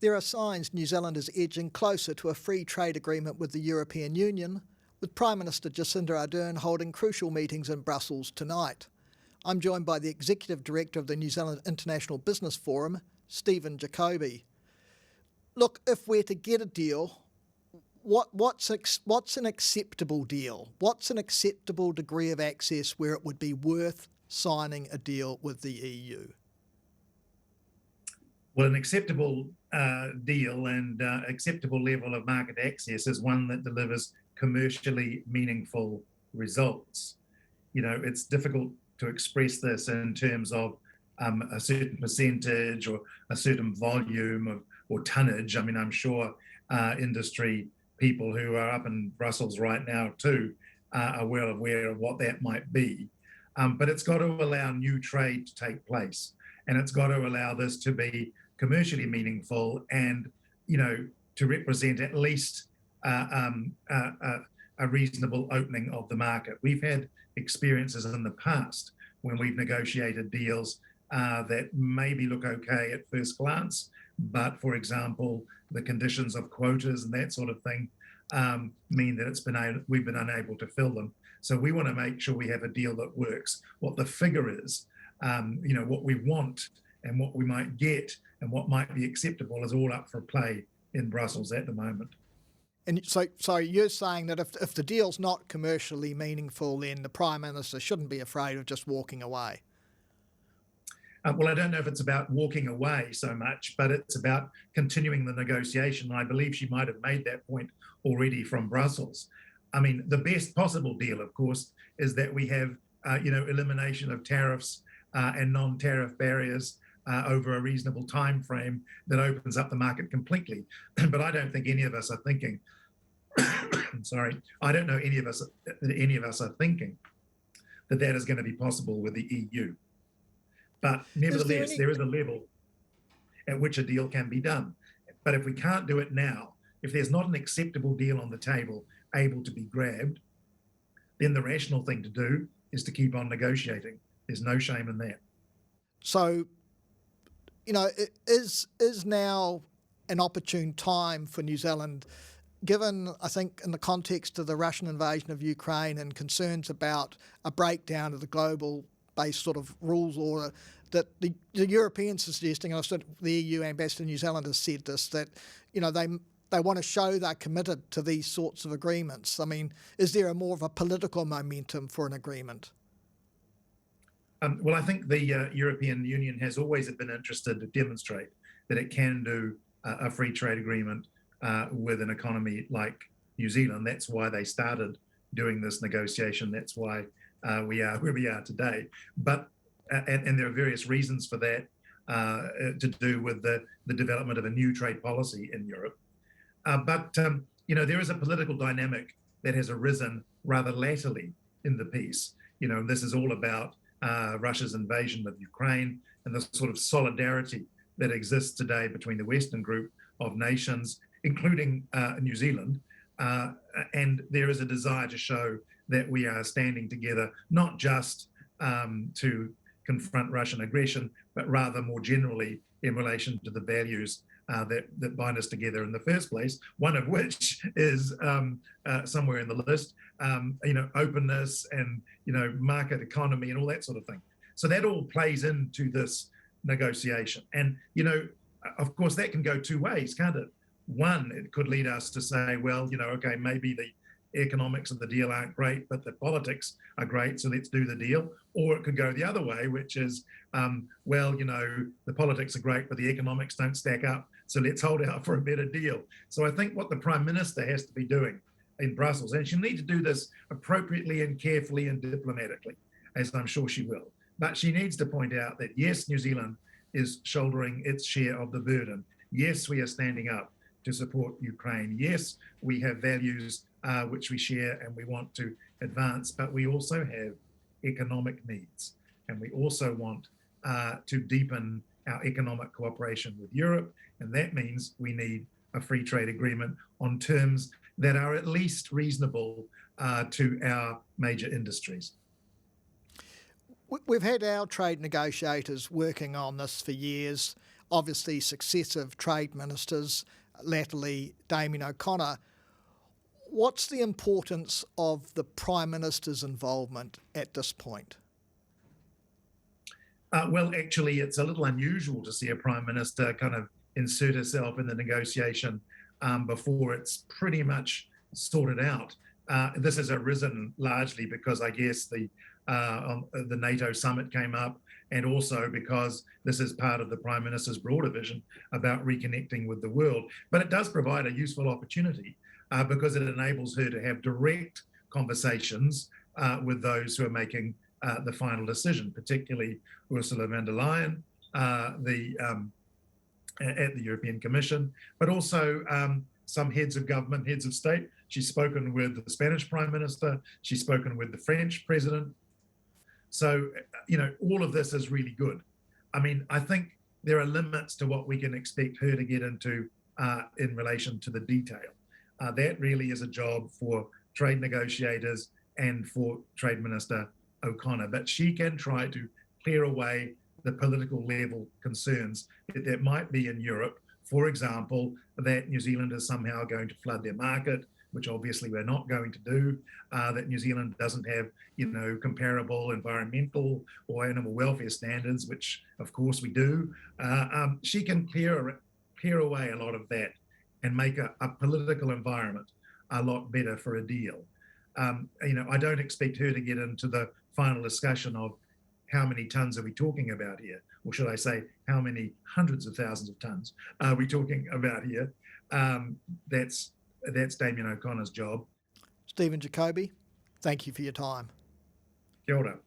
There are signs New Zealand is edging closer to a free trade agreement with the European Union, with Prime Minister Jacinda Ardern holding crucial meetings in Brussels tonight. I'm joined by the Executive Director of the New Zealand International Business Forum, Stephen Jacobi. Look, if we're to get a deal, what's an acceptable deal? What's an acceptable degree of access where it would be worth signing a deal with the EU? Well, an acceptable deal and acceptable level of market access is one that delivers commercially meaningful results. You know, it's difficult to express this in terms of a certain percentage or a certain volume or tonnage. I mean, I'm sure industry people who are up in Brussels right now too are well aware of what that might be. But it's got to allow new trade to take place, and it's got to allow this to be commercially meaningful and, you know, to represent at least a reasonable opening of the market. We've had experiences in the past when we've negotiated deals that maybe look okay at first glance, but for example, the conditions of quotas and that sort of thing mean that we've been unable to fill them. So we want to make sure we have a deal that works. What the figure is, you know, what we want and what we might get and what might be acceptable is all up for play in Brussels at the moment. And so you're saying that if the deal's not commercially meaningful, then the Prime Minister shouldn't be afraid of just walking away? Well, I don't know if it's about walking away so much, but it's about continuing the negotiation. And I believe she might have made that point already from Brussels. I mean, the best possible deal, of course, is that we have, you know, elimination of tariffs and non-tariff barriers over a reasonable time frame that opens up the market completely. But I don't think any of us are thinking, sorry, I don't know any of us are thinking that that is going to be possible with the EU. But nevertheless, there is a level at which a deal can be done. But if we can't do it now, if there's not an acceptable deal on the table able to be grabbed, then the rational thing to do is to keep on negotiating. There's no shame in that. So, you know, is now an opportune time for New Zealand, given, I think, in the context of the Russian invasion of Ukraine and concerns about a breakdown of the global-based sort of rules order, that the Europeans are suggesting, and I've said the EU ambassador in New Zealand has said this, that, you know, they want to show they're committed to these sorts of agreements. I mean, is there more of a political momentum for an agreement? Well, I think the European Union has always been interested to demonstrate that it can do a free trade agreement with an economy like New Zealand. That's why they started doing this negotiation. That's why we are where we are today. But and there are various reasons for that to do with the development of a new trade policy in Europe. But you know, there is a political dynamic that has arisen rather latterly in the piece. You know, this is all about Russia's invasion of Ukraine and the sort of solidarity that exists today between the Western group of nations, including New Zealand. And there is a desire to show that we are standing together, not just to confront Russian aggression, but rather more generally in relation to the values that bind us together in the first place, one of which is somewhere in the list, you know, openness and, you know, market economy and all that sort of thing. So that all plays into this negotiation. And, you know, of course, that can go two ways, can't it? One, it could lead us to say, well, you know, okay, maybe the economics of the deal aren't great, but the politics are great, so let's do the deal. Or it could go the other way, which is, well, you know, the politics are great, but the economics don't stack up, so let's hold out for a better deal. So I think what the Prime Minister has to be doing in Brussels, and she'll need to do this appropriately and carefully and diplomatically, as I'm sure she will, but she needs to point out that, yes, New Zealand is shouldering its share of the burden. Yes, we are standing up to support Ukraine. Yes, we have values which we share and we want to advance, but we also have economic needs. And we also want to deepen our economic cooperation with Europe. And that means we need a free trade agreement on terms that are at least reasonable to our major industries. We've had our trade negotiators working on this for years. obviously successive trade ministers, latterly Damien O'Connor. What's the importance of the Prime Minister's involvement at this point? Well, actually, it's a little unusual to see a Prime Minister kind of insert herself in the negotiation before it's pretty much sorted out. This has arisen largely because I guess the NATO summit came up, and also because this is part of the Prime Minister's broader vision about reconnecting with the world. But it does provide a useful opportunity because it enables her to have direct conversations with those who are making the final decision, particularly Ursula von der Leyen at the European Commission, but also some heads of government, heads of state. She's spoken with the Spanish Prime Minister. She's spoken with the French President. So, all of this is really good. I mean, I think there are limits to what we can expect her to get into in relation to the detail. That really is a job for trade negotiators and for Trade Minister O'Connor, but she can try to clear away the political level concerns that might be in Europe. For example, that New Zealand is somehow going to flood their market, which obviously we're not going to do, that New Zealand doesn't have, comparable environmental or animal welfare standards, which of course we do. She can clear away a lot of that and make a political environment a lot better for a deal. I don't expect her to get into the final discussion of how many tons are we talking about here, or should I say, how many hundreds of thousands of tons are we talking about here? That's Damien O'Connor's job. Stephen Jacobi, thank you for your time. Kia ora.